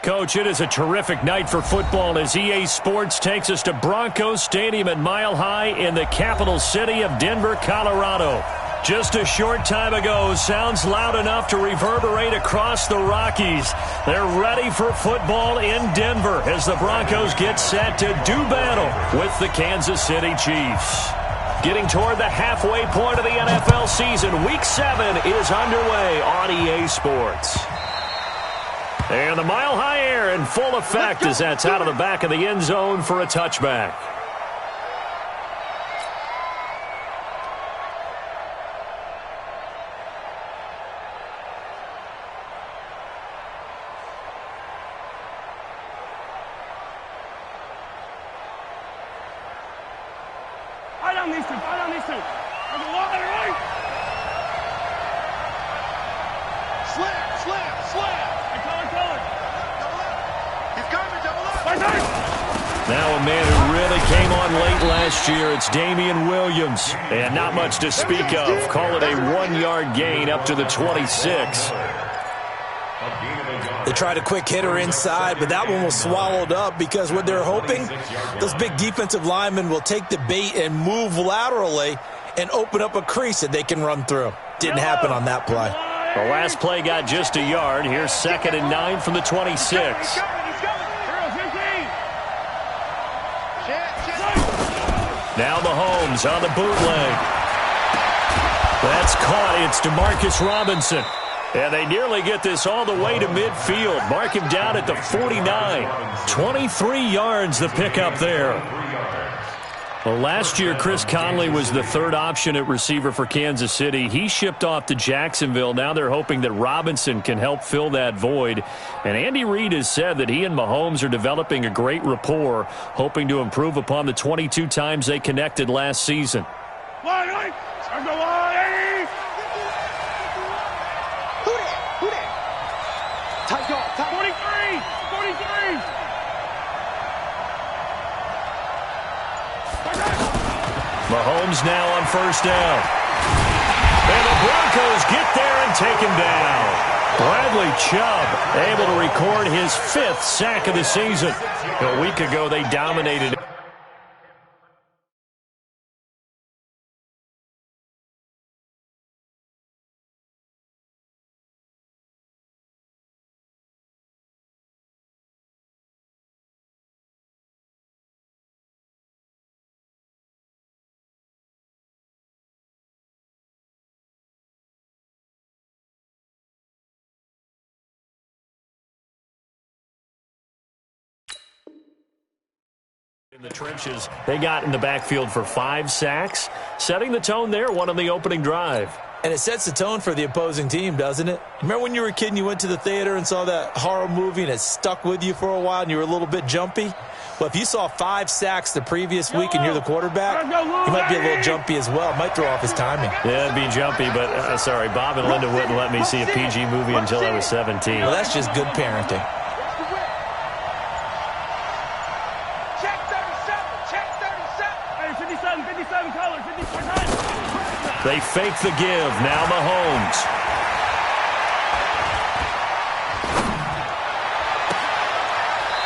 Coach, it is a terrific night for football as EA Sports takes us to Broncos Stadium at Mile High in the capital city of Denver, Colorado. Just a short time ago, sounds loud enough to reverberate across the Rockies. They're ready for football in Denver as the Broncos get set to do battle with the Kansas City Chiefs. Getting toward the halfway point of the NFL season, Week 7 is underway on EA Sports. And the Mile High air in full effect as that's out of the back of the end zone for a touchback. Right on these two. Slap. Now a man who really came on late last year, it's Damian Williams. And not much to speak of. Call it a 1-yard gain up to the 26. They tried a quick hitter inside, but that one was swallowed up because what they're hoping, those big defensive linemen will take the bait and move laterally and open up a crease that they can run through. Didn't happen on that play. The last play got just a yard. Here's 2nd and 9 from the 26. Now Mahomes on the bootleg. That's caught. It's DeMarcus Robinson. And they nearly get this all the way to midfield. Mark him down at the 49. 23 yards the pickup there. Well, last year, Chris Conley was the third option at receiver for Kansas City. He shipped off to Jacksonville. Now they're hoping that Robinson can help fill that void. And Andy Reid has said that he and Mahomes are developing a great rapport, hoping to improve upon the 22 times they connected last season. Mahomes now on first down. And the Broncos get there and take him down. Bradley Chubb able to record his 5th sack of the season. A week ago, they dominated. In the trenches, they got in the backfield for 5 sacks, setting the tone there, one on the opening drive. And it sets the tone for the opposing team, doesn't it? Remember when you were a kid and you went to the theater and saw that horror movie and it stuck with you for a while and you were a little bit jumpy? Well, if you saw 5 sacks the previous week and you're the quarterback, you might be a little jumpy as well. Might throw off his timing. Yeah, it'd be jumpy, but sorry, Bob and Linda wouldn't let me see a PG movie until I was 17. Well, that's just good parenting. They fake the give. Now Mahomes.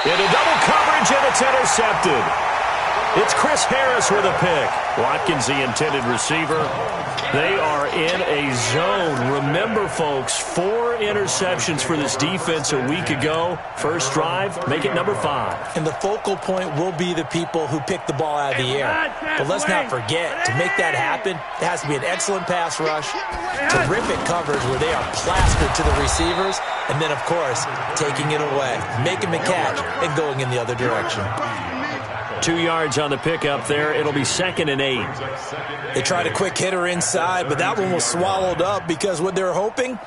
Into double coverage, and it's intercepted. It's Chris Harris with a pick. Watkins, the intended receiver. They are in a zone. Remember, folks, 4 interceptions for this defense a week ago. First drive, make it number 5. And the focal point will be the people who pick the ball out of the air. But let's not forget, to make that happen, there has to be an excellent pass rush, terrific coverage where they are plastered to the receivers, and then, of course, taking it away, making the catch, and going in the other direction. 2 yards on the pickup there. It'll be 2nd and 8. They tried a quick hitter inside, but that one was swallowed up because what they're hoping,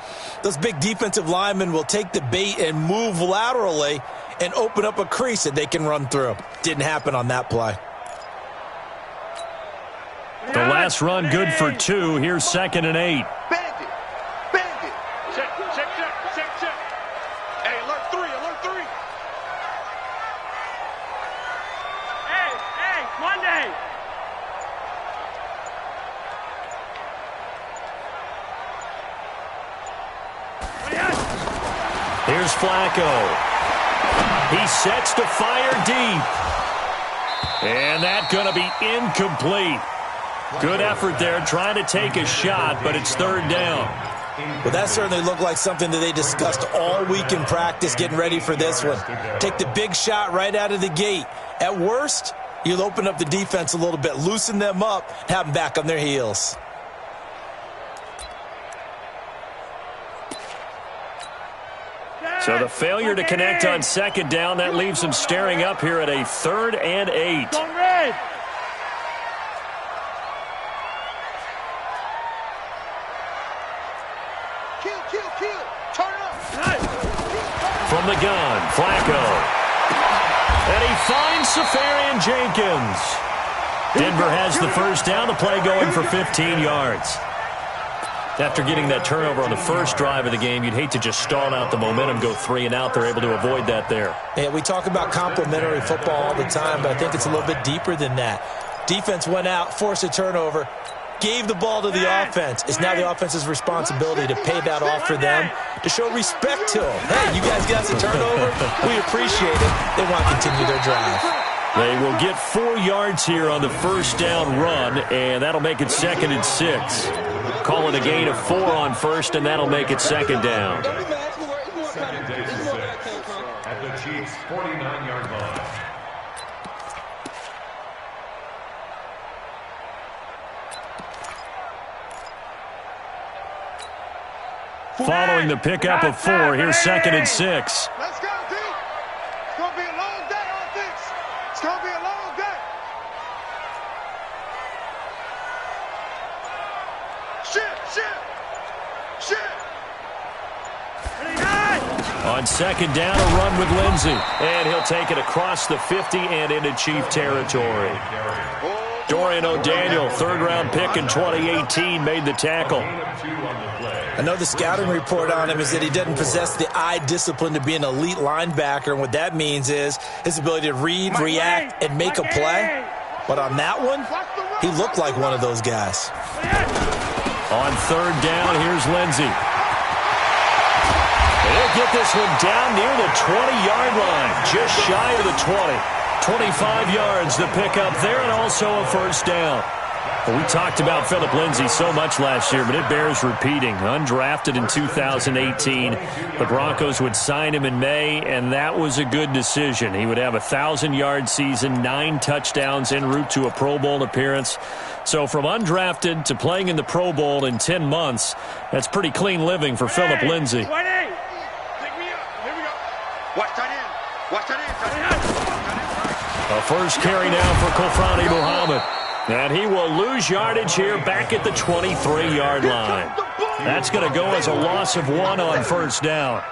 those big defensive linemen will take the bait and move laterally and open up a crease that they can run through. Didn't happen on that play. The last run good for 2. Here's 2nd and 8. Here's Flacco. He sets to fire deep. And that's going to be incomplete. Good effort there trying to take a shot, but it's 3rd down. Well, that certainly looked like something that they discussed all week in practice getting ready for this one. Take the big shot right out of the gate. At worst, you'll open up the defense a little bit, loosen them up, have them back on their heels. So the failure to connect on 2nd down, that leaves them staring up here at a 3rd and 8. From the gun, Flacco. And he finds Safarian Jenkins. Denver has the first down. The play going for 15 yards. After getting that turnover on the first drive of the game, you'd hate to just stall out the momentum, go 3 and out. They're able to avoid that there. Yeah, we talk about complementary football all the time, but I think it's a little bit deeper than that. Defense went out, forced a turnover, gave the ball to the offense. It's now the offense's responsibility to pay that off for them, to show respect to them. Hey, you guys got the turnover? We appreciate it. They want to continue their drive. They will get 4 yards here on the first down run, and that'll make it 2nd and 6. Call it a gain of 4 on first, and that'll make it 2nd down. At the Chiefs' 49-yard line. Following the pickup of 4, here's 2nd and 6. Let's go, D. It's going to be a long day on this. It's going to be a long day. Shit. On 2nd down, a run with Lindsey. And he'll take it across the 50 and into Chief territory. Dorian O'Daniel, 3rd-round pick in 2018, made the tackle. I know the scouting report on him is that he doesn't possess the eye discipline to be an elite linebacker, and what that means is his ability to read, react, and make a play. But on that one, he looked like one of those guys. On 3rd down, here's Lindsey. They'll get this one down near the 20-yard line, just shy of the 20. 25 yards the pickup there, and also a first down. Well, we talked about Philip Lindsay so much last year, but it bears repeating. Undrafted in 2018. The Broncos would sign him in May, and that was a good decision. He would have a 1,000-yard season, 9 touchdowns en route to a Pro Bowl appearance. So from undrafted to playing in the Pro Bowl in 10 months, that's pretty clean living for Philip Lindsay. Watch that in. Watch that in. A first carry now for Kofrani Muhammad. And he will lose yardage here back at the 23-yard line. That's going to go as a loss of 1 on first down.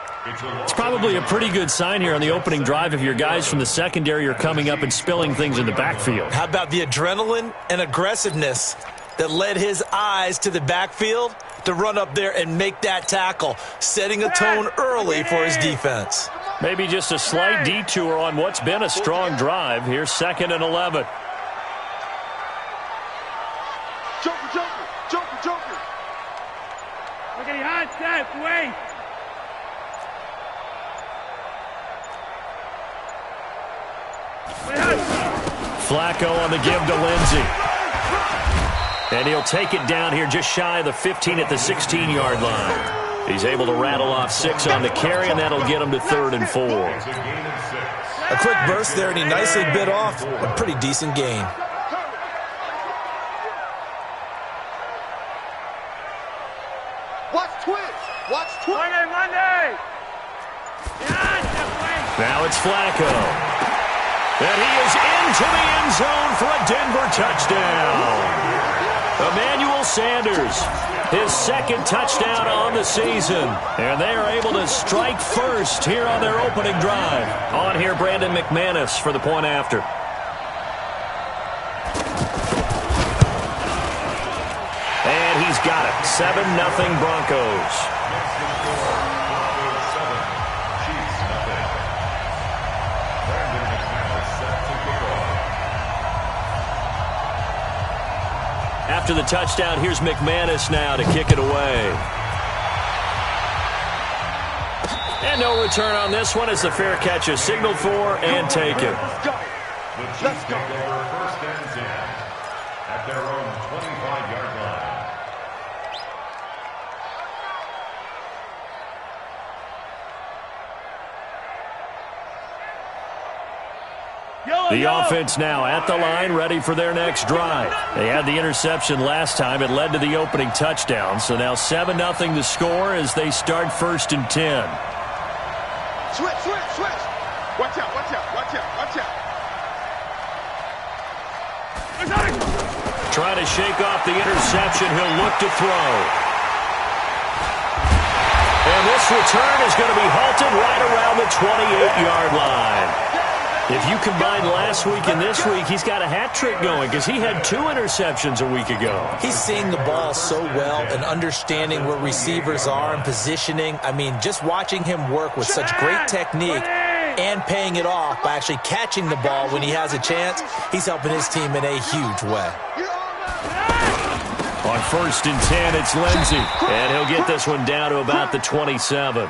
It's probably a pretty good sign here on the opening drive if your guys from the secondary are coming up and spilling things in the backfield. How about the adrenaline and aggressiveness that led his eyes to the backfield to run up there and make that tackle, setting a tone early for his defense. Maybe just a slight detour on what's been a strong drive. Here's 2nd and 11. Joker. Okay, hot step, wait. Flacco on the give to Lindsey. And he'll take it down here just shy of the 15 at the 16-yard line. He's able to rattle off 6 on the carry, and that'll get him to 3rd and 4. A quick burst there, and he nicely bit off a pretty decent gain. Watch twitch. Watch twitch. Monday. Now it's Flacco. And he is into the end zone for a Denver touchdown. Emmanuel Sanders, his 2nd touchdown on the season. And they are able to strike first here on their opening drive. On here, Brandon McManus for the point after. And he's got it. 7-0 Broncos. After the touchdown, here's McManus now to kick it away. And no return on this one as the fair catch is signaled for and taken. Let's go. First and 10 at their own 25-yard line. The offense now at the line, ready for their next drive. They had the interception last time. It led to the opening touchdown. So now 7-0 to score as they start 1st and 10. Switch. Watch out. Trying to shake off the interception. He'll look to throw. And this return is going to be halted right around the 28-yard line. If you combine last week and this week, he's got a hat trick going because he had 2 interceptions a week ago. He's seeing the ball so well and understanding where receivers are and positioning. I mean, just watching him work with such great technique and paying it off by actually catching the ball when he has a chance, he's helping his team in a huge way. On 1st and 10, it's Lindsey. And he'll get this one down to about the 27.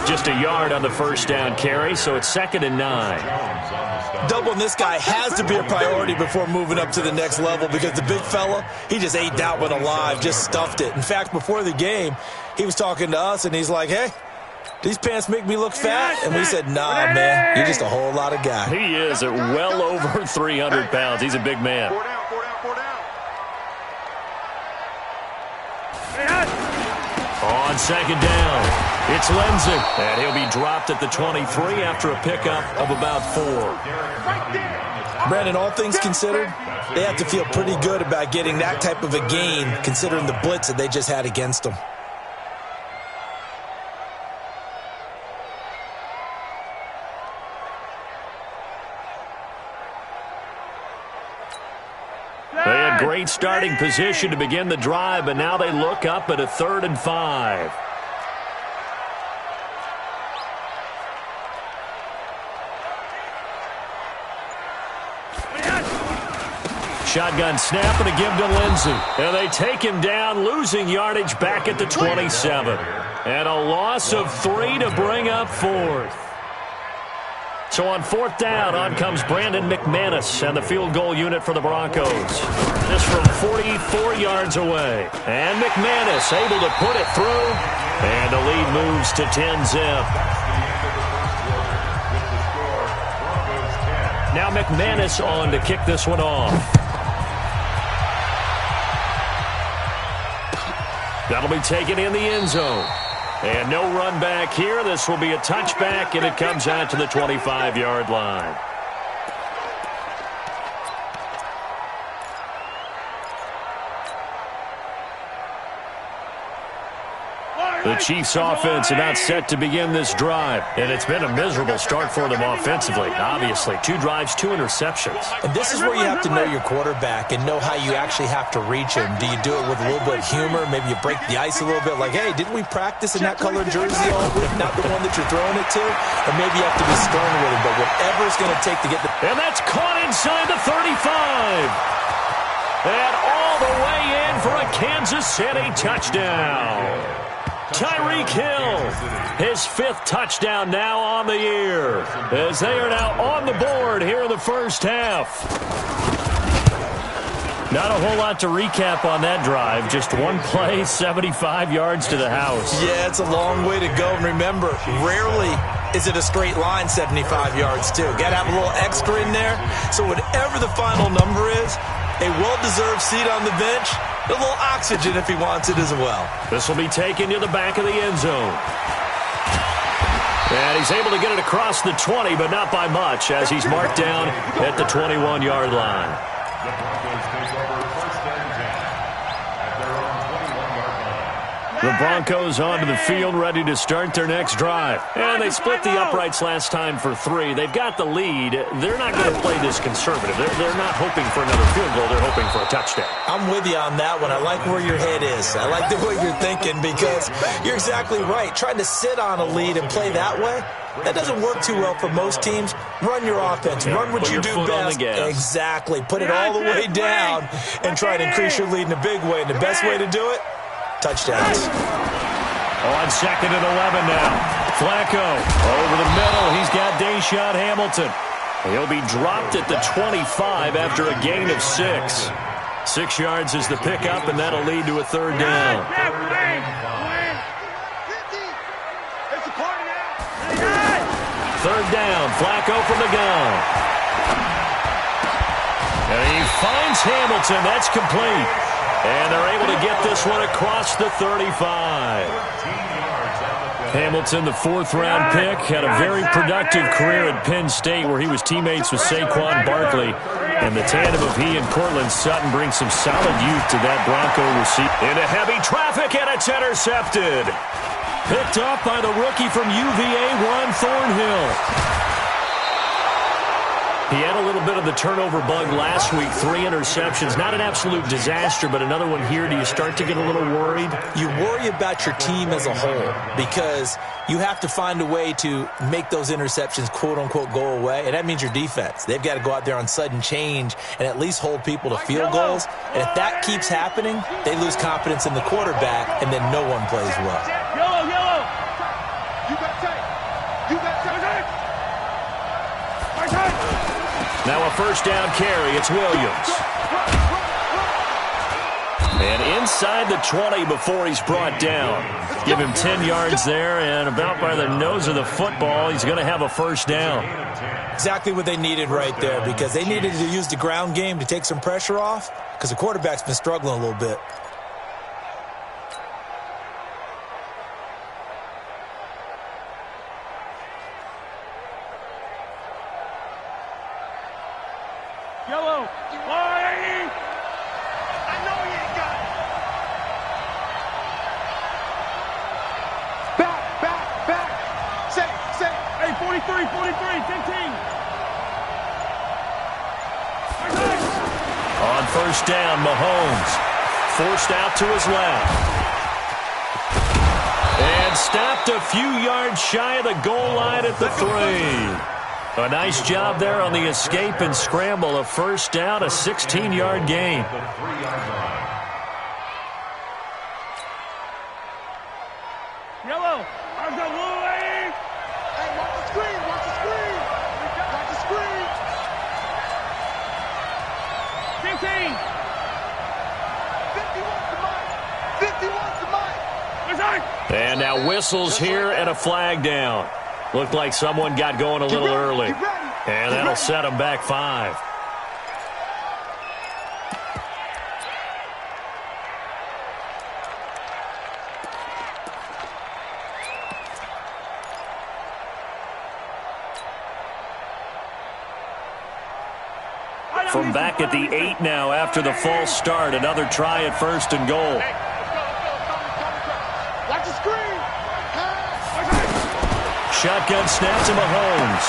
Just a yard on the first down carry, so it's 2nd and 9. Doubling this guy has to be a priority before moving up to the next level because the big fella, he just ate that one alive, just stuffed it. In fact, before the game, he was talking to us, and he's like, hey, these pants make me look fat. And we said, nah, man, you're just a whole lot of guy. He is at well over 300 pounds. He's a big man. 4 down. On 2nd down. It's Lindsey, and he'll be dropped at the 23 after a pickup of about 4. Brandon, all things considered, they have to feel pretty good about getting that type of a gain considering the blitz that they just had against them. They had great starting position to begin the drive, but now they look up at a 3rd and 5. Shotgun snap and a give to Lindsey. And they take him down, losing yardage back at the 27. And a loss of 3 to bring up 4th. So on 4th down, on comes Brandon McManus and the field goal unit for the Broncos. This from 44 yards away. And McManus able to put it through. And the lead moves to 10-zip. Now McManus on to kick this one off. That'll be taken in the end zone. And no run back here. This will be a touchback, and it comes out to the 25-yard line. The Chiefs offense about set to begin this drive. And it's been a miserable start for them offensively. Obviously, 2 drives, 2 interceptions. And this is where you have to know your quarterback and know how you actually have to reach him. Do you do it with a little bit of humor? Maybe you break the ice a little bit like, hey, didn't we practice in that colored jersey all week? Not the one that you're throwing it to? Or maybe you have to be stern with him. But whatever it's going to take to get the... And that's caught inside the 35. And all the way in for a Kansas City touchdown. Tyreek Hill, his 5th touchdown now on the year, as they are now on the board here in the first half. Not a whole lot to recap on that drive. Just one play, 75 yards to the house. Yeah, it's a long way to go. And remember, rarely is it a straight line 75 yards, too. Got to have a little extra in there. So whatever the final number is, a well-deserved seat on the bench, a little oxygen if he wants it as well. This will be taken to the back of the end zone. And he's able to get it across the 20, but not by much, as he's marked down at the 21-yard line. The Broncos take over 1st and 10 at their own 21-yard line. The Broncos onto the field, ready to start their next drive. And they split the uprights last time for 3. They've got the lead. They're not going to play this conservative. They're not hoping for another field goal. They're hoping for a touchdown. I'm with you on that one. I like where your head is. I like the way you're thinking, because you're exactly right. Trying to sit on a lead and play that way, that doesn't work too well for most teams. Run your offense. Run what you do best. Exactly. Put it all the way down and try to increase your lead in a big way. And the best way to do it, touchdowns. On 2nd and 11 now. Flacco over the middle. He's got Deshaun Hamilton. He'll be dropped at the 25 after a gain of 6. 6 yards is the pickup, and that'll lead to a 3rd down. Third down, Flacco from the gun. And he finds Hamilton. That's complete. And they're able to get this one across the 35. Hamilton, the 4th-round pick, had a very productive career at Penn State, where he was teammates with Saquon Barkley. And the tandem of he and Cortland Sutton brings some solid youth to that Bronco receiver. Into heavy traffic, and it's intercepted. Picked off by the rookie from UVA, Juan Thornhill. He had a little bit of the turnover bug last week, 3 interceptions. Not an absolute disaster, but another one here. Do you start to get a little worried? You worry about your team as a whole, because you have to find a way to make those interceptions, quote-unquote, go away, and that means your defense. They've got to go out there on sudden change and at least hold people to field goals. And if that keeps happening, they lose confidence in the quarterback, and then no one plays well. Yellow. You got tight. Now a 1st down carry. It's Williams. And inside the 20 before he's brought down. Give him 10 yards there, and about by the nose of the football, he's going to have a 1st down. Exactly what they needed right there, because they needed to use the ground game to take some pressure off, because the quarterback's been struggling a little bit. Yellow. I know you ain't got it. Back. Say. Hey, 43, 15. On 1st down, Mahomes forced out to his left. And stopped a few yards shy of the goal line at the 3. A nice job there on the escape and scramble. A 1st down, a 16-yard gain. Yellow. I've got blue lane. Hey, watch the screen. Watch the screen. 15. 50 wants the mic. And now whistles here and a flag down. Looked like someone got going a little early. And that'll set them back 5. From back at the 8 now after the false start. Another try at 1st and goal. Watch the screen. Shotgun snap to Mahomes.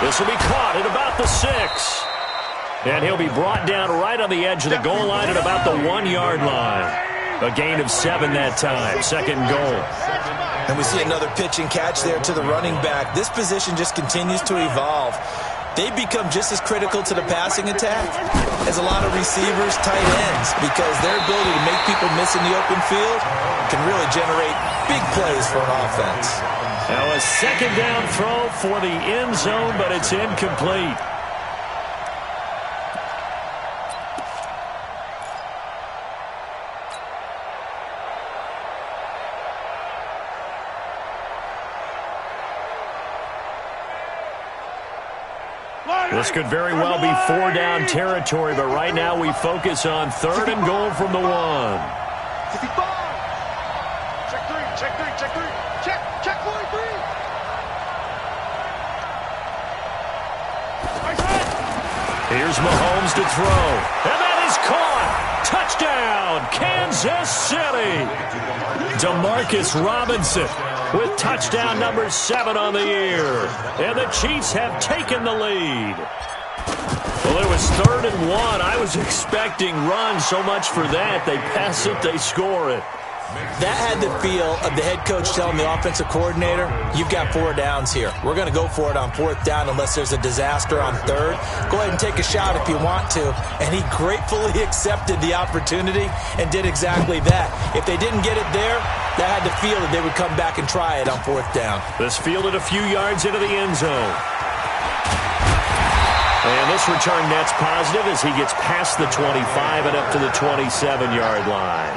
This will be caught at about the 6. And he'll be brought down right on the edge of the goal line at about the 1-yard line. A gain of 7 that time. 2nd and goal. And we see another pitch and catch there to the running back. This position just continues to evolve. they become just as critical to the passing attack as a lot of receivers, tight ends, because their ability to make people miss in the open field can really generate big plays for an offense. Now a second down throw for the end zone, but it's incomplete. This could very well be 4-down territory, but right now we focus on 3rd and goal from the 1. 55. Check 3, check 3, check 3. Check 43. Here's Mahomes to throw. And that is caught. Touchdown, Kansas City. Demarcus Robinson with touchdown number 7 on the year. And the Chiefs have taken the lead. Well, it was 3rd and 1. I was expecting runs. So much for that. They pass it, they score it. That had the feel of the head coach telling the offensive coordinator, you've got 4 downs here. We're going to go for it on 4th down unless there's a disaster on 3rd. Go ahead and take a shot if you want to. And he gratefully accepted the opportunity and did exactly that. If they didn't get it there, that had the feel that they would come back and try it on 4th down. This fielded a few yards into the end zone. And this return net's positive as he gets past the 25 and up to the 27-yard line.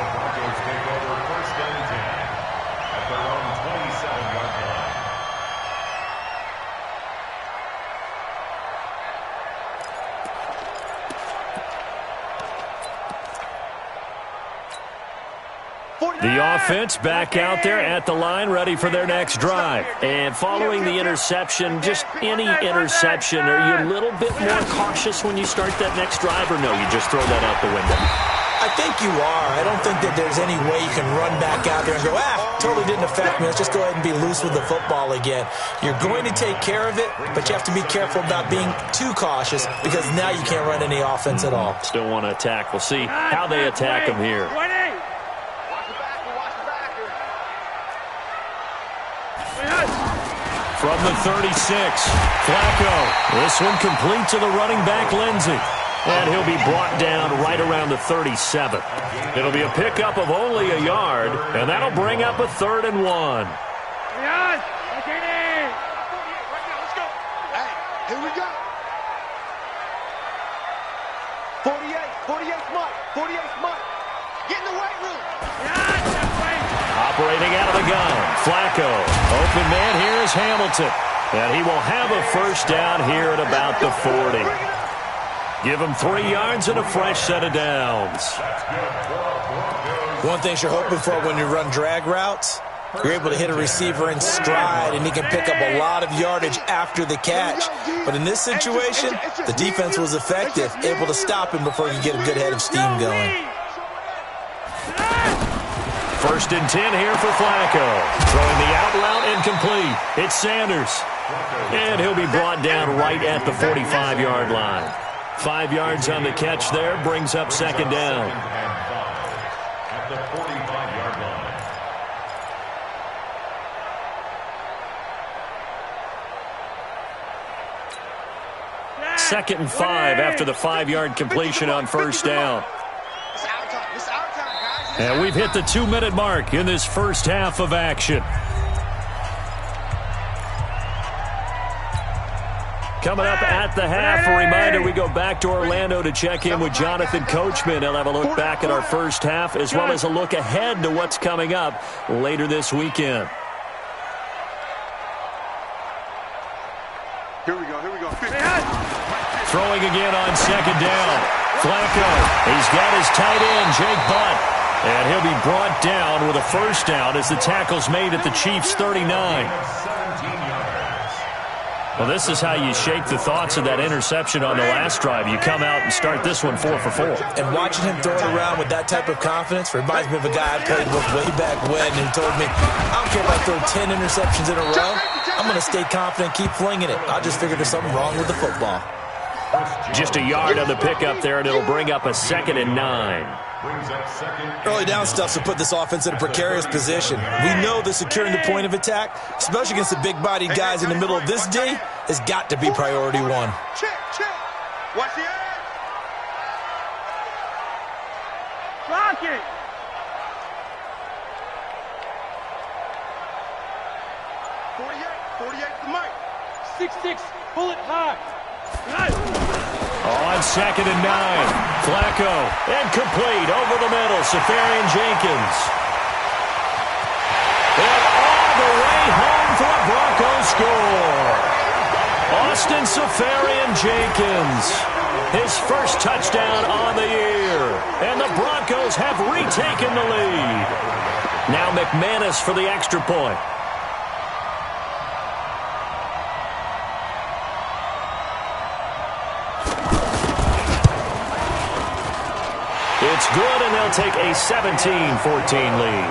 The offense back out there at the line, ready for their next drive. And following the interception, just any interception, are you a little bit more cautious when you start that next drive, or no, you just throw that out the window? I think you are. I don't think that there's any way you can run back out there and go, totally didn't affect me. Let's just go ahead and be loose with the football again. You're going to take care of it, but you have to be careful about being too cautious because now you can't run any offense at all. Still want to attack. We'll see how they attack them here. From the 36, Flacco. This one complete to the running back, Lindsey. And he'll be brought down right around the 37. It'll be a pickup of only a yard, and that'll bring up a 3rd and 1. Yes! Okay, let's go. Hey, here we go. 48 Smart. 48 Smart. Get in the weight room. Yes, operating out of the gun. Flacco. Open man here is Hamilton. And he will have a first down here at about the 40. Give him 3 yards and a fresh set of downs. One thing you're hoping for when you run drag routes, you're able to hit a receiver in stride, and he can pick up a lot of yardage after the catch. But in this situation, the defense was effective, able to stop him before he could get a good head of steam going. 1st and 10 here for Flacco. Throwing the out route incomplete. It's Sanders. And he'll be brought down right at the 45-yard line. 5 yards on the catch there, brings up 2nd down. At the 45-yard line. 2nd and 5 after the 5-yard completion on 1st down. And we've hit the 2-minute mark in this first half of action. Coming up at the half, a reminder, we go back to Orlando to check in with Jonathan Coachman. He'll have a look back at our first half as well as a look ahead to what's coming up later this weekend. Here we go. Throwing again on 2nd down. Flacco, he's got his tight end, Jake Butt. And he'll be brought down with a first down as the tackle's made at the Chiefs' 39. Well, this is how you shake the thoughts of that interception on the last drive. You come out and start this one 4 for 4. And watching him throw it around with that type of confidence reminds me of a guy I played with way back when who told me, I don't care if I throw 10 interceptions in a row. I'm going to stay confident, keep flinging it. I just figured there's something wrong with the football. Just a yard on the pickup there, and it'll bring up a 2nd and 9. Early down stuff to put this offense in a precarious position. We know that securing the point of attack, especially against the big-bodied guys in the middle of this D, has got to be priority one. Check, check. Watch the edge. Block it. 48 to Mike. 6-6, pull it high. On 2nd and 9. Flacco, incomplete, over the middle, Safarian Jenkins. And all the way home for a Broncos score. Austin Safarian Jenkins, his first touchdown on the year. And the Broncos have retaken the lead. Now McManus for the extra point. It's good, and they'll take a 17-14 lead.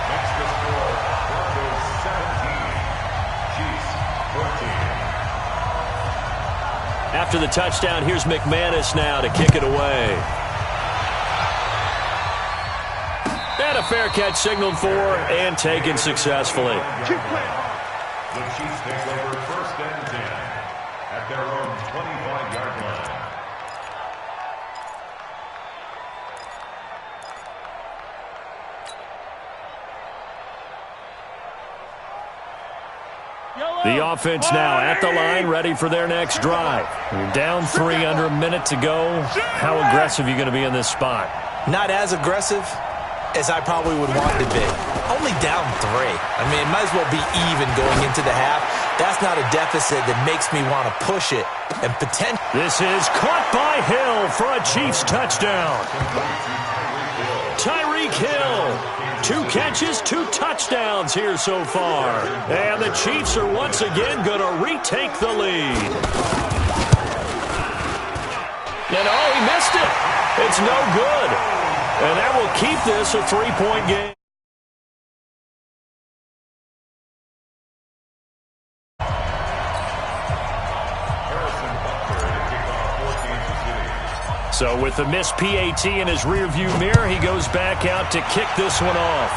Next to score, Broncos 17, Chiefs 14. After the touchdown, here's McManus now to kick it away. And a fair catch signaled for and taken successfully. The Chiefs take over 1st and 10 at their own 25-yard line. The offense now at the line, ready for their next drive. You're down 3 under a minute to go. How aggressive are you going to be in this spot? Not as aggressive as I probably would want to be. Only down 3. I mean, it might as well be even going into the half. That's not a deficit that makes me want to push it. And potentially. This is caught by Hill for a Chiefs touchdown. Tyreek Hill. 2 catches, 2 touchdowns here so far. And the Chiefs are once again going to retake the lead. And oh, he missed it. It's no good. And that will keep this a 3-point game. So with the missed PAT in his rearview mirror, he goes back out to kick this one off.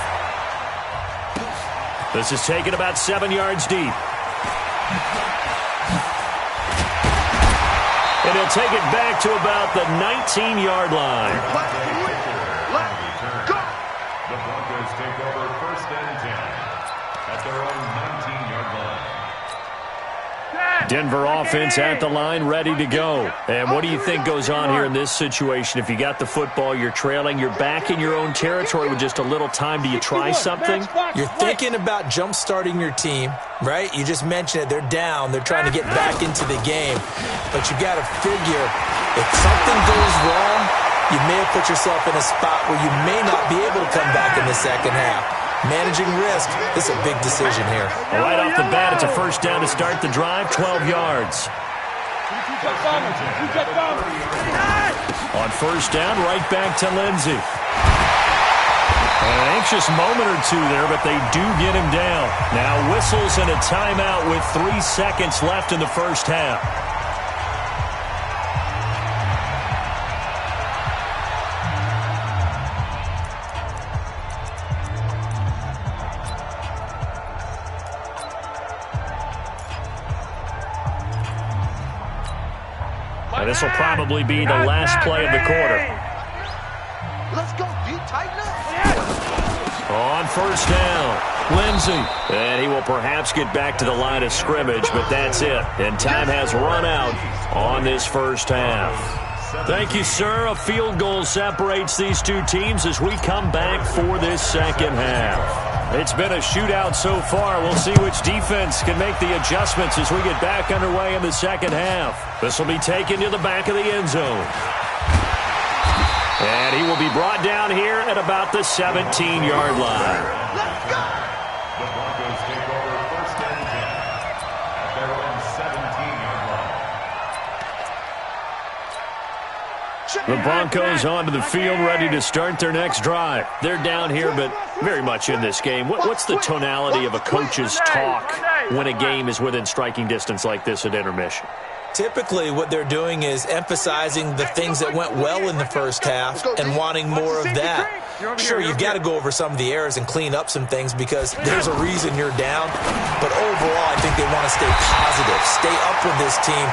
This is taken about 7 yards deep. And he'll take it back to about the 19-yard line. The Broncos take over 1st and 10 at their own 19-yard line. Denver offense at the line, ready to go. And what do you think goes on here in this situation? If you got the football, you're trailing, you're back in your own territory with just a little time. Do you try something? You're thinking about jump-starting your team, right? You just mentioned it. They're down. They're trying to get back into the game. But you got to figure, if something goes wrong, you may have put yourself in a spot where you may not be able to come back in the second half. Managing risk, this is a big decision here. Right off the bat, it's a first down to start the drive, 12 yards. On first down, right back to Lindsey. An anxious moment or two there, but they do get him down. Now whistles and a timeout with 3 seconds left in the first half. And this will probably be the last play of the quarter. Let's go, D. Tighten up. On first down, Lindsey. And he will perhaps get back to the line of scrimmage, but that's it. And time has run out on this first half. Thank you, sir. A field goal separates these two teams as we come back for this second half. It's been a shootout so far. We'll see which defense can make the adjustments as we get back underway in the second half. This will be taken to the back of the end zone. And he will be brought down here at about the 17-yard line. Let's go. The Broncos take over 1st and 10 at their own 17-yard line. The Broncos onto the field, ready to start their next drive. They're down here, but very much in this game. What's the tonality of a coach's talk when a game is within striking distance like this at intermission? Typically, what they're doing is emphasizing the things that went well in the first half and wanting more of that. Sure, you've got to go over some of the errors and clean up some things because there's a reason you're down. But overall, I think they want to stay positive, stay up with this team.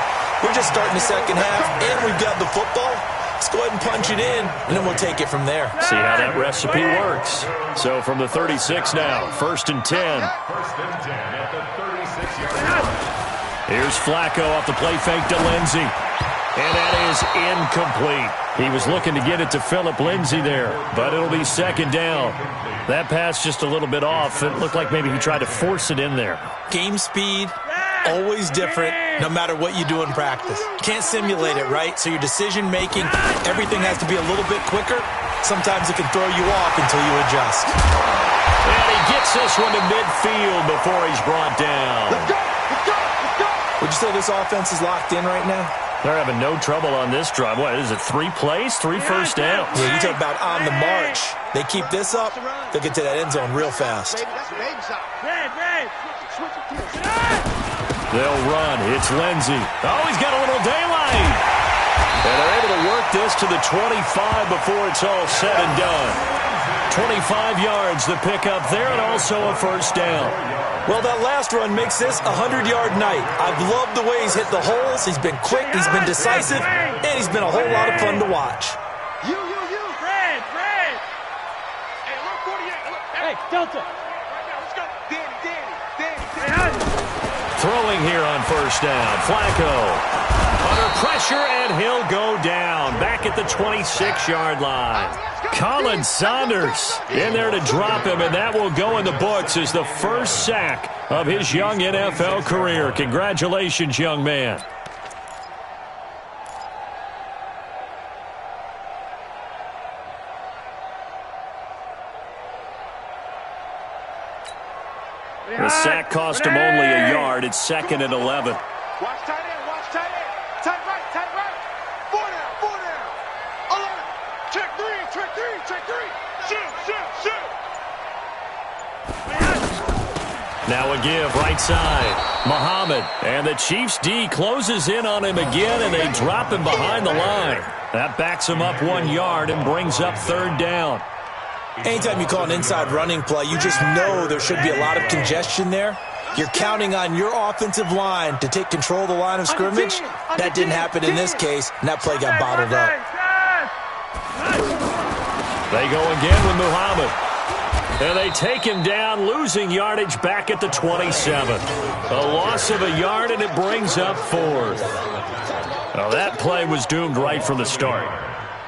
We're just starting the second half, and we've got the football. Let's go ahead and punch it in, and then we'll take it from there. See how that recipe works. So from the 36 now, 1st and 10. 1st and 10 at the 36-yard line. Here's Flacco off the play fake to Lindsey. And that is incomplete. He was looking to get it to Phillip Lindsay there, but it'll be 2nd down. That pass just a little bit off. It looked like maybe he tried to force it in there. Game speed, always different, no matter what you do in practice. Can't simulate it, right? So your decision-making, everything has to be a little bit quicker. Sometimes it can throw you off until you adjust. And he gets this one to midfield before he's brought down. Let's go! Let's go! Let's go! Would you say this offense is locked in right now? They're having no trouble on this drive. What, is it 3 plays, 3 first downs? Yeah, you talk about on the march. They keep this up, they'll get to that end zone real fast. They'll run. It's Lindsey. Oh, he's got a little daylight. And they're able to work this to the 25 before it's all said and done. 25 yards, the pickup there, and also a 1st down. Well, that last run makes this a 100-yard night. I've loved the way he's hit the holes. He's been quick, he's been decisive, and he's been a whole lot of fun to watch. Fred! Hey, look, 48. Look, hey, Delta. Let's go. Danny. Throwing here on 1st down. Flacco under pressure, and he'll go down. Back at the 26-yard line. Colin Saunders in there to drop him, and that will go in the books as the first sack of his young NFL career. Congratulations, young man. The sack cost him only a yard. It's 2nd and 11. Watch tight end. Tight right. 4 down. 11. Check three. Shoot. Now a give, right side. Muhammad. And the Chiefs D closes in on him again, and they drop him behind the line. That backs him up 1 yard and brings up 3rd down. Anytime you call an inside running play, you just know there should be a lot of congestion there. You're counting on your offensive line to take control of the line of scrimmage. That didn't happen in this case, and that play got bottled up. They go again with Muhammad. And they take him down, losing yardage back at the 27. A loss of a yard, and it brings up 4th. Well, that play was doomed right from the start.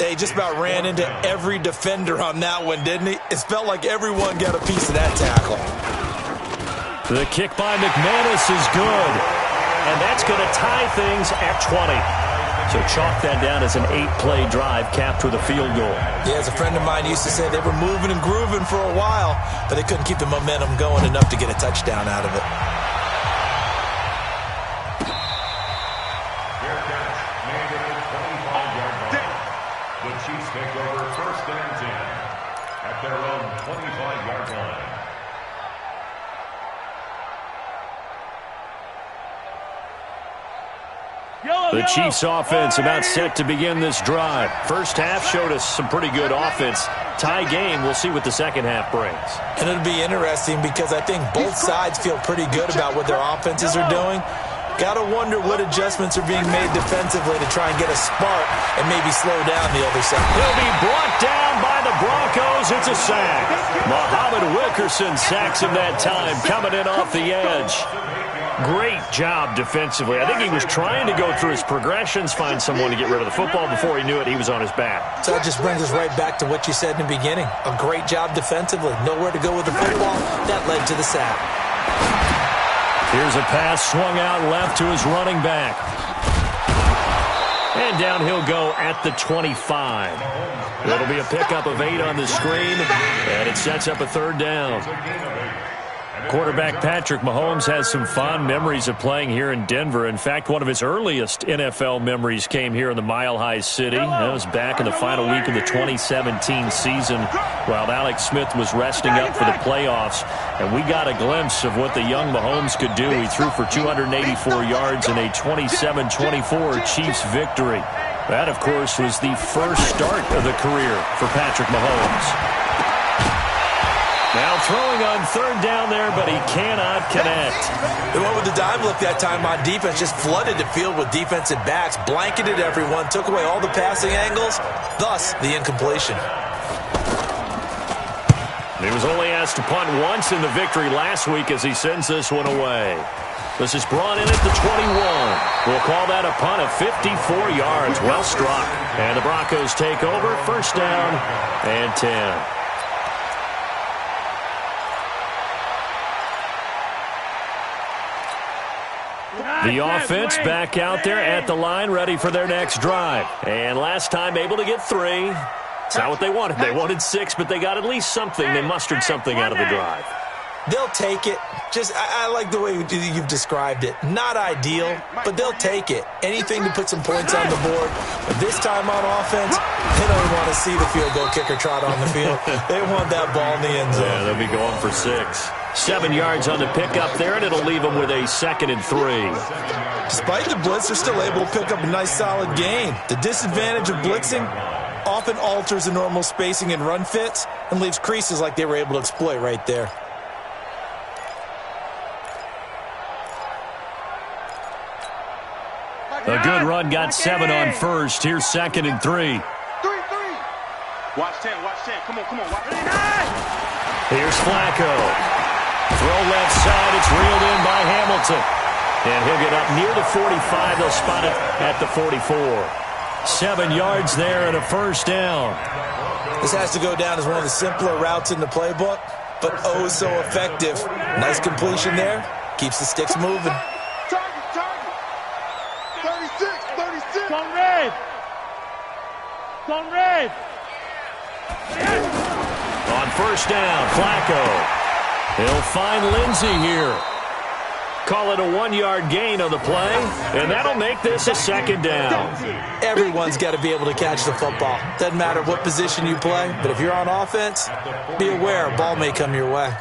He just about ran into every defender on that one, didn't he? It felt like everyone got a piece of that tackle. The kick by McManus is good. And that's going to tie things at 20. So chalk that down as an 8-play drive capped with a field goal. Yeah, as a friend of mine used to say, they were moving and grooving for a while, but they couldn't keep the momentum going enough to get a touchdown out of it. The Chiefs take over 1st and 10 at their own 25-yard line. The Chiefs offense about set to begin this drive. First half showed us some pretty good offense. Tie game, we'll see what the second half brings. And it'll be interesting because I think both sides feel pretty good about what their offenses are doing. Got to wonder what adjustments are being made defensively to try and get a spark and maybe slow down the other side. He'll be brought down by the Broncos. It's a sack. Muhammad Wilkerson sacks him that time, coming in off the edge. Great job defensively. I think he was trying to go through his progressions, find someone to get rid of the football. Before he knew it, he was on his back. So that just brings us right back to what you said in the beginning. A great job defensively. Nowhere to go with the football. That led to the sack. Here's a pass swung out left to his running back. And down he'll go at the 25. That'll be a pickup of 8 on the screen, and it sets up a 3rd down. Quarterback Patrick Mahomes has some fond memories of playing here in Denver. In fact, one of his earliest NFL memories came here in the Mile High City. That was back in the final week of the 2017 season while Alex Smith was resting up for the playoffs. And we got a glimpse of what the young Mahomes could do. He threw for 284 yards in a 27-24 Chiefs victory. That, of course, was the first start of the career for Patrick Mahomes. Now throwing on third down there, but he cannot connect. The one with the dime look that time on defense just flooded the field with defensive backs, blanketed everyone, took away all the passing angles, thus the incompletion. He was only asked to punt once in the victory last week as he sends this one away. This is brought in at the 21. We'll call that a punt of 54 yards. Well struck. And the Broncos take over. First down and 10. The offense back out there at the line, ready for their next drive. And last time able to get 3. It's not what they wanted. They wanted 6, but they got at least something. They mustered something out of the drive. They'll take it. I like the way you've described it. Not ideal, but they'll take it. Anything to put some points on the board. But this time on offense, they don't want to see the field goal kicker trot on the field. They want that ball in the end zone. Yeah, they'll be going for 6. 7 yards on the pickup there, and it'll leave them with a 2nd and 3. Despite the blitz, they're still able to pick up a nice, solid gain. The disadvantage of blitzing often alters the normal spacing and run fits and leaves creases like they were able to exploit right there. A good run, got 7 on first. Here's 2nd and 3. 3. Watch 10. Come on. Watch 9. Here's Flacco. Throw left side. It's reeled in by Hamilton. And he'll get up near the 45. They'll spot it at the 44. 7 yards there and a first down. This has to go down as one of the simpler routes in the playbook, but oh so effective. Nice completion there. Keeps the sticks moving. Target. 36. Come red. On first down, Flacco. He'll find Lindsey here. Call it a 1-yard gain on the play, and that'll make this a 2nd down. Everyone's got to be able to catch the football. Doesn't matter what position you play, but if you're on offense, be aware a ball may come your way.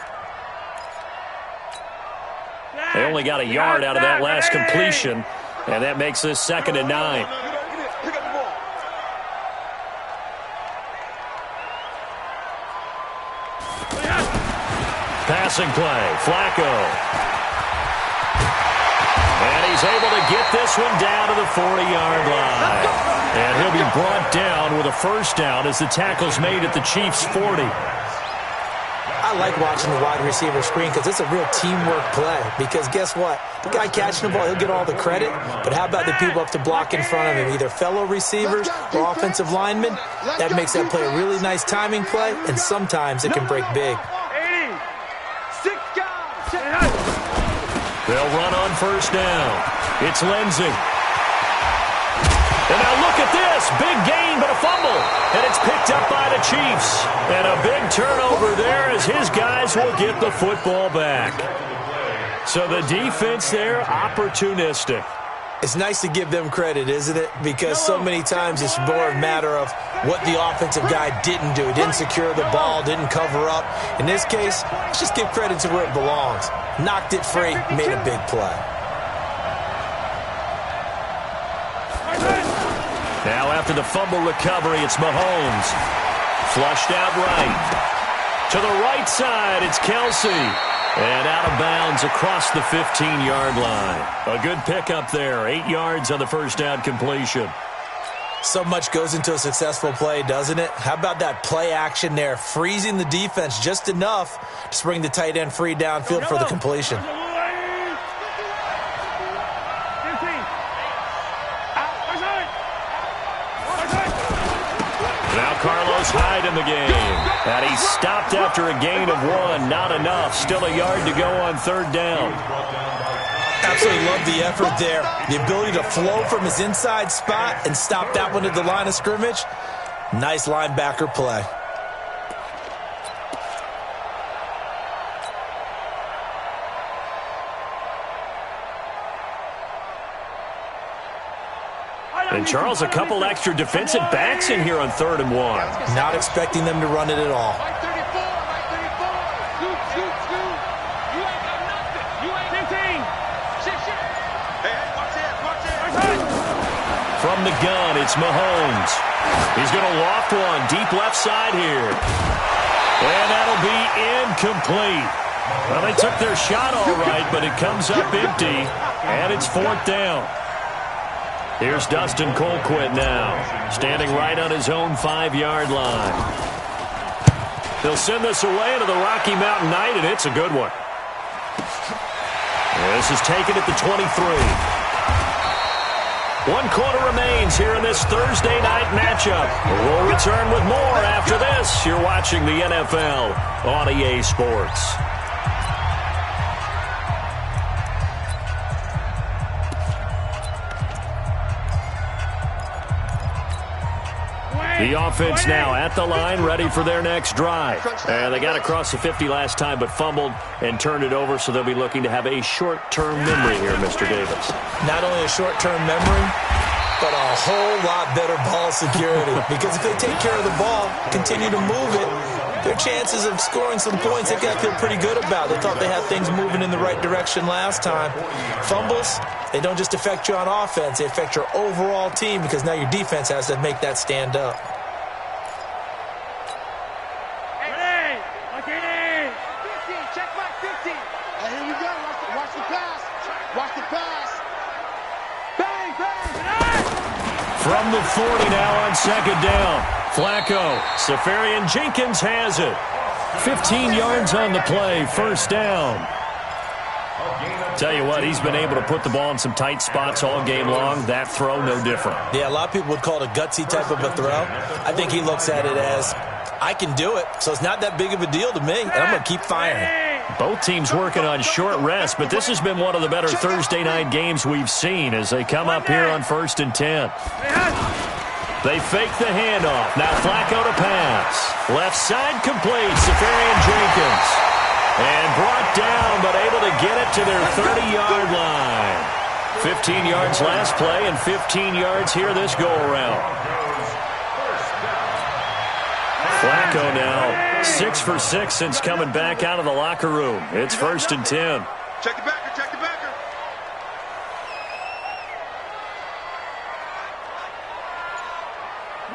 They only got a yard out of that last completion, and that makes this 2nd and 9. Passing play, Flacco. And he's able to get this one down to the 40-yard line. And he'll be brought down with a first down as the tackle's made at the Chiefs' 40. I like watching the wide receiver screen because it's a real teamwork play. Because guess what? The guy catching the ball, he'll get all the credit. But how about the people up to block in front of him, either fellow receivers or offensive linemen? That makes that play a really nice timing play, and sometimes it can break big. They'll run on first down. It's Lindsey. And now look at this. Big gain, but a fumble. And it's picked up by the Chiefs. And a big turnover there as his guys will get the football back. So the defense there, opportunistic. It's nice to give them credit, isn't it? Because so many times it's more a matter of what the offensive guy didn't do. He didn't secure the ball, didn't cover up. In this case, let's just give credit to where it belongs. Knocked it free, made a big play. Now after the fumble recovery, it's Mahomes. Flushed out right. To the right side, it's Kelsey. And out of bounds across the 15-yard line. A good pickup there. 8 yards on the first down completion. So much goes into a successful play, doesn't it? How about that play action there? Freezing the defense just enough to bring the tight end free downfield for the completion. Now Carlos Hyde in the game. And he stopped after a gain of 1. Not enough. Still a yard to go on third down. Absolutely love the effort there. The ability to flow from his inside spot and stop that one at the line of scrimmage. Nice linebacker play. And Charles, a couple extra defensive backs in here on 3rd and 1. Not expecting them to run it at all. From the gun, it's Mahomes. He's going to loft one deep left side here. And that'll be incomplete. Well, they took their shot all right, but it comes up empty, and it's 4th down. Here's Dustin Colquitt now, standing right on his own 5-yard line. They'll send this away into the Rocky Mountain Night, and it's a good one. This is taken at the 23. 1 quarter remains here in this Thursday night matchup. We'll return with more after this. You're watching the NFL on EA Sports. The offense now at the line, ready for their next drive. And they got across the 50 last time, but fumbled and turned it over, so they'll be looking to have a short-term memory here, Mr. Davis. Not only a short-term memory, but a whole lot better ball security. Because if they take care of the ball, continue to move it, their chances of scoring some points, they got to feel pretty good about. They thought they had things moving in the right direction last time. Fumbles, they don't just affect you on offense, they affect your overall team, because now your defense has to make that stand up. From the 40 now on 2nd down. Flacco. Safarian Jenkins has it. 15 yards on the play. 1st down. Tell you what, he's been able to put the ball in some tight spots all game long. That throw, no different. Yeah, a lot of people would call it a gutsy type of a throw. I think he looks at it as, I can do it, so it's not that big of a deal to me, and I'm going to keep firing. Both teams working on short rest, but this has been one of the better Thursday night games we've seen as they come up here on 1st and 10. They fake the handoff. Now Flacco to pass. Left side complete. Safarian Jenkins. And brought down, but able to get it to their 30-yard line. 15 yards last play and 15 yards here this go-around. Flacco now 6 for 6 since coming back out of the locker room. It's 1st and 10. Check the backer, check the backer.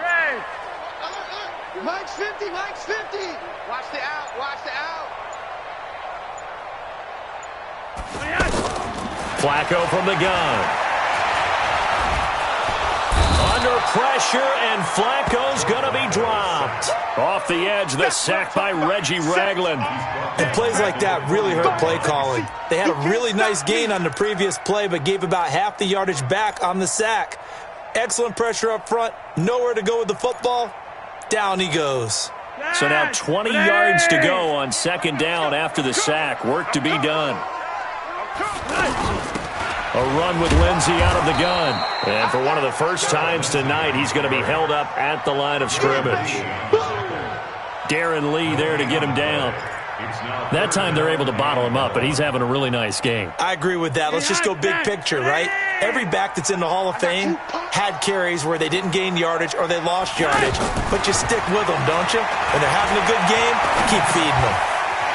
Ray. Mike's 50, Mike's 50. Watch the out, watch the out. Flacco from the gun. Under pressure, and Flacco's going to be dropped. Off the edge, the sack by Reggie Ragland. And plays like that really hurt play calling. They had a really nice gain on the previous play, but gave about half the yardage back on the sack. Excellent pressure up front. Nowhere to go with the football. Down he goes. So now 20 yards to go on 2nd down after the sack. Work to be done. A run with Lindsey out of the gun. And for one of the first times tonight, he's going to be held up at the line of scrimmage. Darren Lee there to get him down. That time they're able to bottle him up, but he's having a really nice game. I agree with that. Let's just go big picture, right? Every back that's in the Hall of Fame had carries where they didn't gain yardage or they lost yardage. But you stick with them, don't you? When they're having a good game, keep feeding them.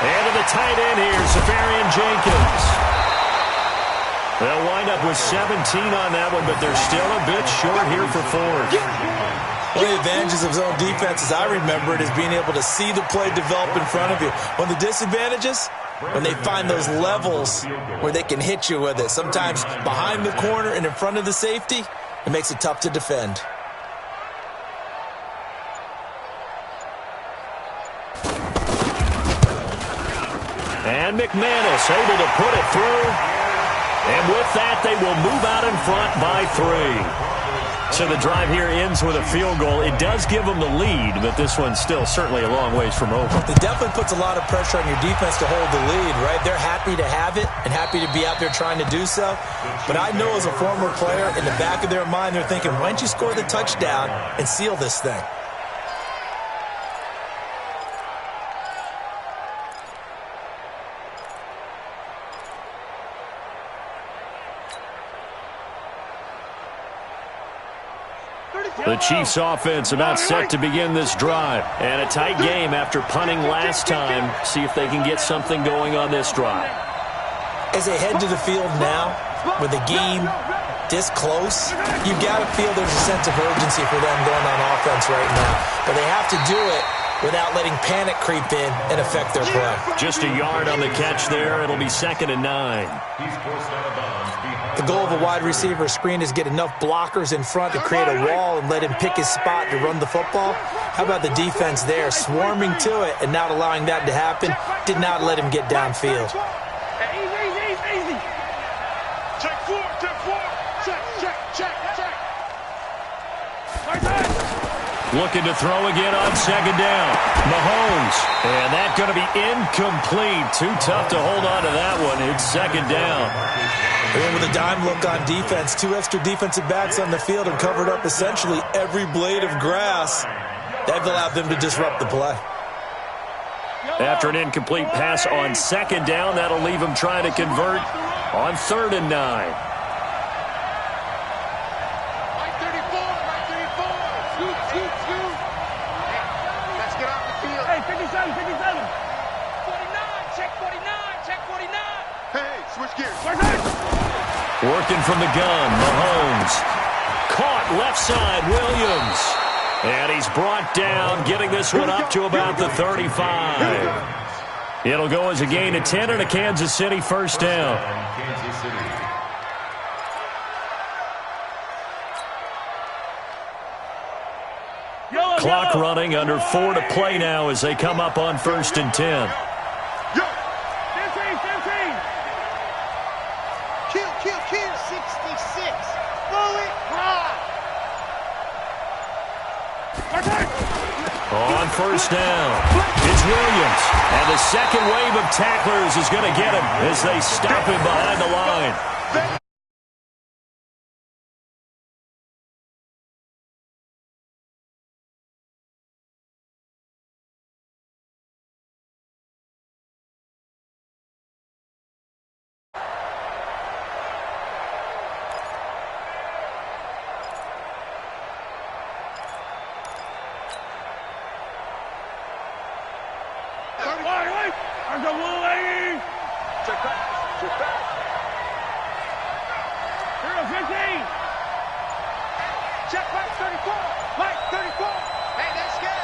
And to the tight end here, Safarian Jenkins. They'll wind up with 17 on that one, but they're still a bit short here for 4th. One of the advantages of zone defense, as I remember it, is being able to see the play develop in front of you. One of the disadvantages, when they find those levels where they can hit you with it. Sometimes behind the corner and in front of the safety, it makes it tough to defend. And McManus able to put it through. And with that, they will move out in front by 3. So the drive here ends with a field goal. It does give them the lead, but this one's still certainly a long ways from over. It definitely puts a lot of pressure on your defense to hold the lead, right? They're happy to have it and happy to be out there trying to do so. But I know as a former player, in the back of their mind, they're thinking, why don't you score the touchdown and seal this thing? The Chiefs offense about set to begin this drive. And a tight game after punting last time. See if they can get something going on this drive. As they head to the field now, with the game this close, you got to feel there's a sense of urgency for them going on offense right now. But they have to do it without letting panic creep in and affect their play. Just a yard on the catch there. It'll be 2nd and 9. He's forced out of bounds behind. The goal of a wide receiver screen is get enough blockers in front to create a wall and let him pick his spot to run the football. How about the defense there, swarming to it and not allowing that to happen? Did not let him get downfield. Easy. Check 4. Check. Right there. Looking to throw again on 2nd down. Mahomes. And that's going to be incomplete. Too tough to hold on to that one. It's 2nd down. And with a dime look on defense, 2 extra defensive backs on the field and covered up essentially every blade of grass. That allowed them to disrupt the play. After an incomplete pass on 2nd down, that'll leave him trying to convert on 3rd and 9. Working from the gun, Mahomes. Caught left side, Williams. And he's brought down, getting this one up to about the 35. It'll go as a gain of 10 and a Kansas City 1st down. Clock running, under 4 to play now as they come up on 1st and 10. Kill, 66. Bullet high. On 1st down, it's Williams. And the second wave of tacklers is going to get him as they stop him behind the line. Check back. Here, 15. Check back, 34. Mike, 34. Hey, they're scared.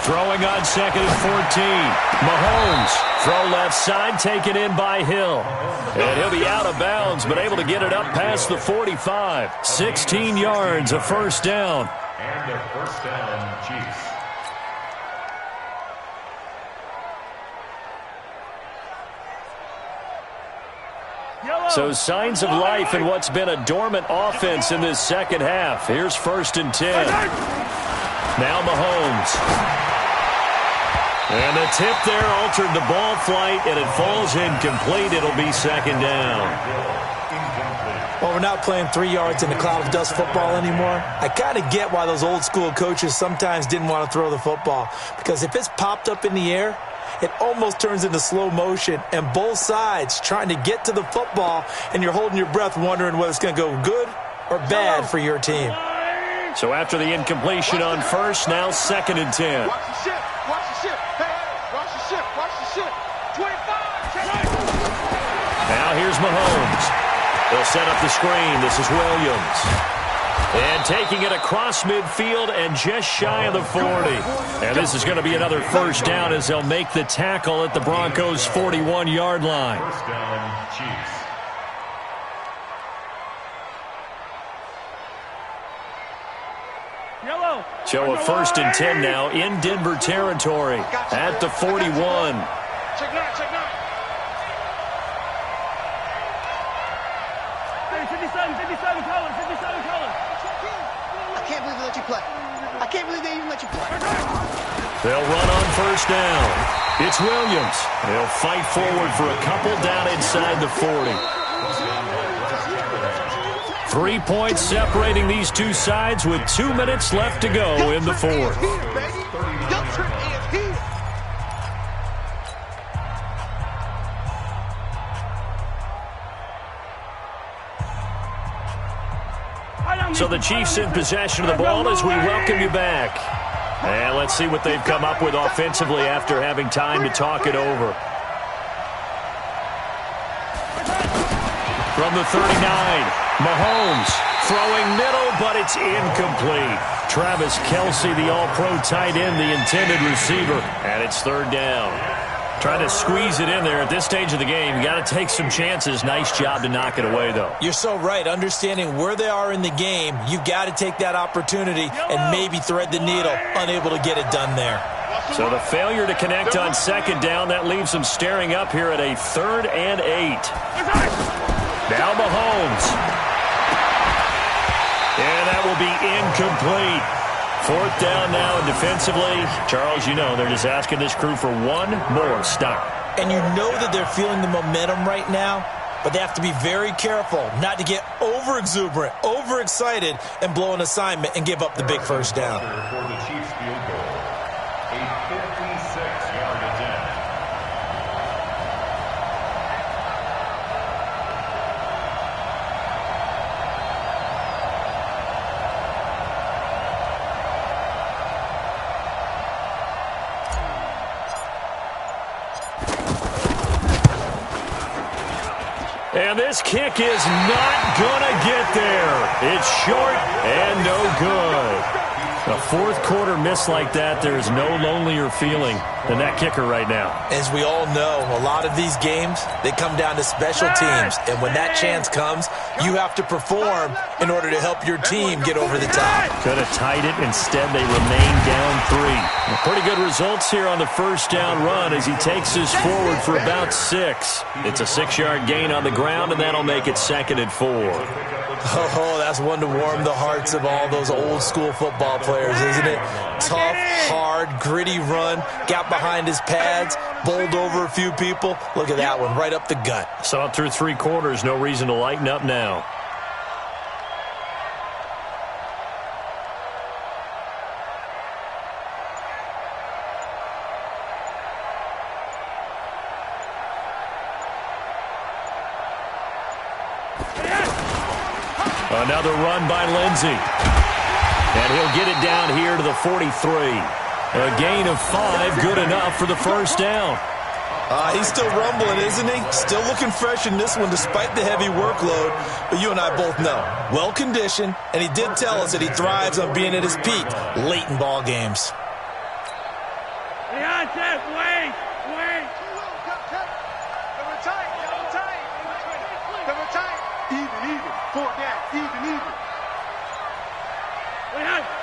Throwing on 2nd and 14. Mahomes. Throw left side, taken in by Hill. And he'll be out of bounds, but able to get it up past the 45. 16 yards, a 1st down. And a 1st down, Chiefs. So signs of life in what's been a dormant offense in this 2nd half. Here's 1st and 10. Now Mahomes. And the tip there altered the ball flight, and it falls incomplete. It'll be 2nd down. Well, we're not playing 3 yards in a cloud of dust football anymore. I kind of get why those old school coaches sometimes didn't want to throw the football, because if it's popped up in the air, it almost turns into slow motion, and both sides trying to get to the football, and you're holding your breath wondering whether it's going to go good or bad for your team. So after the incompletion on 1st, now 2nd and 10. Watch the ship. Hey, watch the ship. 25. Now here's Mahomes. They'll set up the screen. This is Williams. And taking it across midfield and just shy of the 40. And this is going to be another 1st down as they'll make the tackle at the Broncos' 41-yard line. 1st down, Chiefs. So a 1st and 10 now in Denver territory at the 41. Check nine. Hey, 57 color. I can't believe they let you play. I can't believe they even let you play. They'll run on 1st down. It's Williams. They'll fight forward for a couple down inside the 40. 3 points separating these two sides with 2 minutes left to go in the 4th. So the Chiefs in possession of the ball as we welcome you back. And let's see what they've come up with offensively after having time to talk it over. From the 39, Mahomes throwing middle, but it's incomplete. Travis Kelce, the all-pro tight end, the intended receiver, and it's third down. Trying to squeeze it in there at this stage of the game. You got to take some chances. Nice job to knock it away, though. You're so right. Understanding where they are in the game, you've got to take that opportunity and maybe thread the needle. Unable to get it done there. So the failure to connect on second down, that leaves them staring up here at a 3rd and 8. Now Mahomes. And that will be incomplete. 4th down now, and defensively, Charles, you know, they're just asking this crew for one more stop. And you know that they're feeling the momentum right now, but they have to be very careful not to get over-exuberant, overexcited, and blow an assignment and give up the big first down. For the Chiefs field goal, a 56-yard attempt. And this kick is not going to get there. It's short and no good. A fourth quarter miss like that, there is no lonelier feeling than that kicker right now. As we all know, a lot of these games, they come down to special teams. And when that chance comes, you have to perform in order to help your team get over the top. Could have tied it. Instead, they remain down 3. Pretty good results here on the first down run as he takes this forward for about 6. It's a 6-yard gain on the ground, and that'll make it 2nd and 4. Oh, that's one to warm the hearts of all those old-school football players, isn't it? Tough, hard, gritty run. Got behind his pads, bowled over a few people. Look at that one, right up the gut. Saw it through 3 quarters. No reason to lighten up now. Another run by Lindsey. And he'll get it down here to the 43. A gain of 5, good enough for the first down. He's still rumbling, isn't he? Still looking fresh in this one despite the heavy workload. But you and I both know, well-conditioned, and he did tell us that he thrives on being at his peak late in ball games. Wait. Even. 4 down. Even.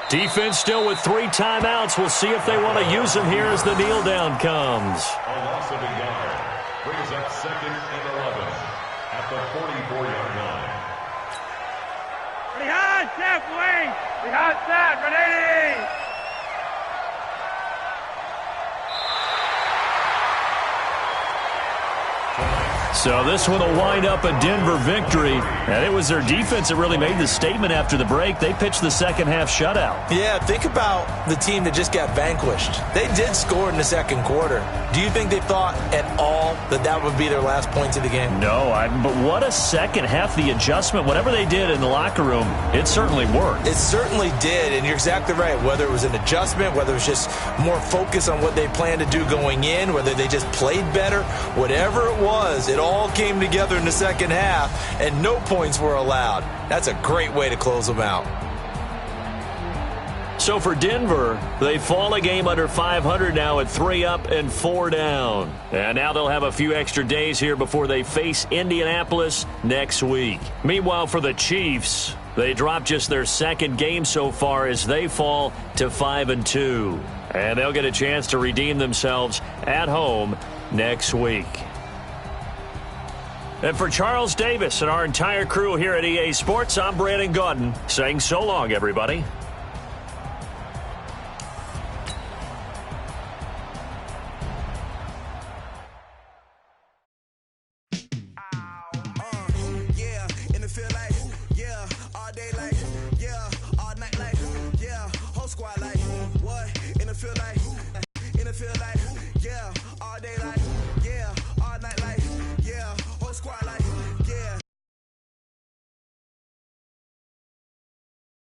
Defense still with 3 timeouts. We'll see if they want to use them here as the kneel down comes. A loss of a yard brings up 2nd and 11 at the 44-yard line. Behind set, ready! So this one will wind up a Denver victory. And it was their defense that really made the statement after the break. They pitched the second-half shutout. Yeah, think about the team that just got vanquished. They did score in the second quarter. Do you think they thought at all that that would be their last points of the game? No, but what a second half. The adjustment, whatever they did in the locker room, it certainly worked. It certainly did, and you're exactly right. Whether it was an adjustment, whether it was just more focus on what they planned to do going in, whether they just played better, whatever it was, it all came together in the second half, and no points were allowed. That's a great way to close them out. So for Denver, they fall a game under 500 now at 3 up and 4 down. And now they'll have a few extra days here before they face Indianapolis next week. Meanwhile, for the Chiefs, they dropped just their 2nd game so far as they fall to 5-2. And they'll get a chance to redeem themselves at home next week. And for Charles Davis and our entire crew here at EA Sports, I'm Brandon Gaudin saying so long, everybody. Feel like, yeah, all day like